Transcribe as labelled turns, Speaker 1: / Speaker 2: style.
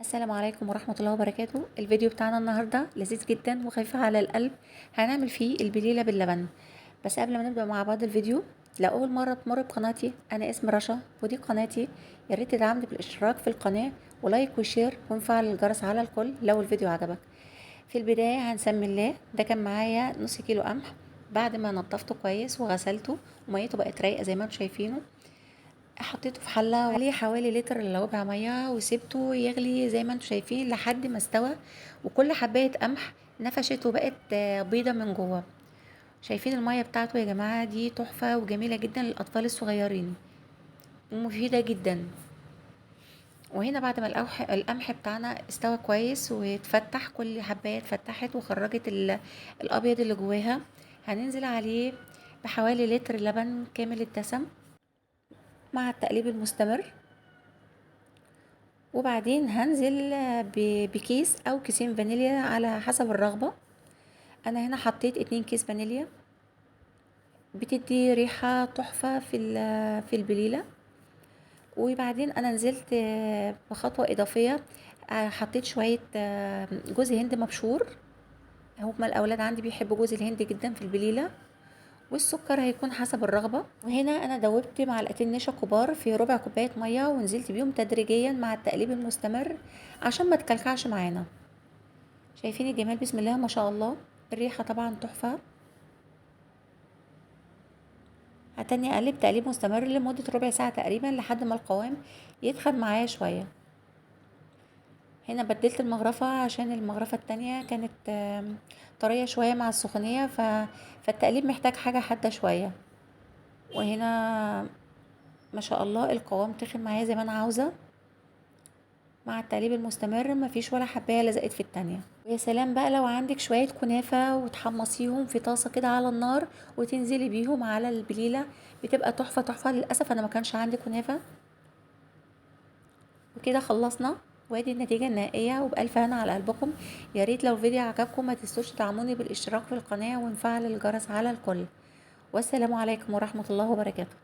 Speaker 1: السلام عليكم ورحمة الله وبركاته. الفيديو بتاعنا النهاردة لذيذ جدا وخفيف على القلب. هنعمل فيه البليلة باللبن. بس قبل ما نبدأ مع بعض الفيديو، لو أول مرة تمر بقناتي، أنا اسمي رشا ودي قناتي. يا ريت تدعمني بالاشتراك في القناة ولايك وشير ونفعل الجرس على الكل لو الفيديو عجبك. في البداية هنسمي الله. ده كان معايا نص كيلو قمح بعد ما نضفته كويس وغسلته وميته بقت رايقة زي ما انتم شايفينه. حطيته في حله عليه حوالي لتر الا ربع ميه وسبته يغلي زي ما انتم شايفين لحد ما استوى، وكل حبايه قمح نفشت وبقت بيضه من جوه. شايفين الميه بتاعته يا جماعه؟ دي تحفه وجميله جدا للاطفال الصغيرين ومفيده جدا. وهنا بعد ما القمح بتاعنا استوى كويس واتفتح، كل حبايه اتفتحت وخرجت الابيض اللي جواها، هننزل عليه بحوالي لتر لبن كامل الدسم مع التقليب المستمر. وبعدين هنزل بكيس او كيسين فانيليا على حسب الرغبة. انا هنا حطيت 2 كيس فانيليا، بتدي ريحة تحفة في البليلة. وبعدين انا نزلت بخطوة اضافية، حطيت شوية جوز هند مبشور. هما الاولاد عندي بيحبوا جوز الهند جدا في البليلة. والسكر هيكون حسب الرغبة. وهنا انا دوبت معلقتين نشا كبار في ربع كوباية مية ونزلت بيهم تدريجيا مع التقليب المستمر عشان ما تكلكعش معانا. شايفين الجمال؟ بسم الله ما شاء الله. الريحة طبعا تحفة. هتني اقلب تقليب مستمر لمدة ربع ساعة تقريبا لحد ما القوام يتخن معايا شوية. هنا بدلت المغرفة عشان المغرفة التانية كانت طرية شوية مع السخونية، فالتقليب محتاج حاجة حادة شوية. وهنا ما شاء الله القوام تخن معايا زي ما انا عاوزة. مع التقليب المستمر مفيش ولا حبايه لزقت في التانية. ويا سلام بقى لو عندك شويه كنافه وتحمصيهم في طاسه كده على النار وتنزلي بيهم على البليله، بتبقى تحفه تحفه. للاسف انا ما كانش عندي كنافه. وكده خلصنا، وادي النتيجه النهائيه وبالف هنا على قلبكم. يا ريت لو الفيديو عجبكم ما تنسوش تدعموني بالاشتراك في القناه ونفعل الجرس على الكل. والسلام عليكم ورحمه الله وبركاته.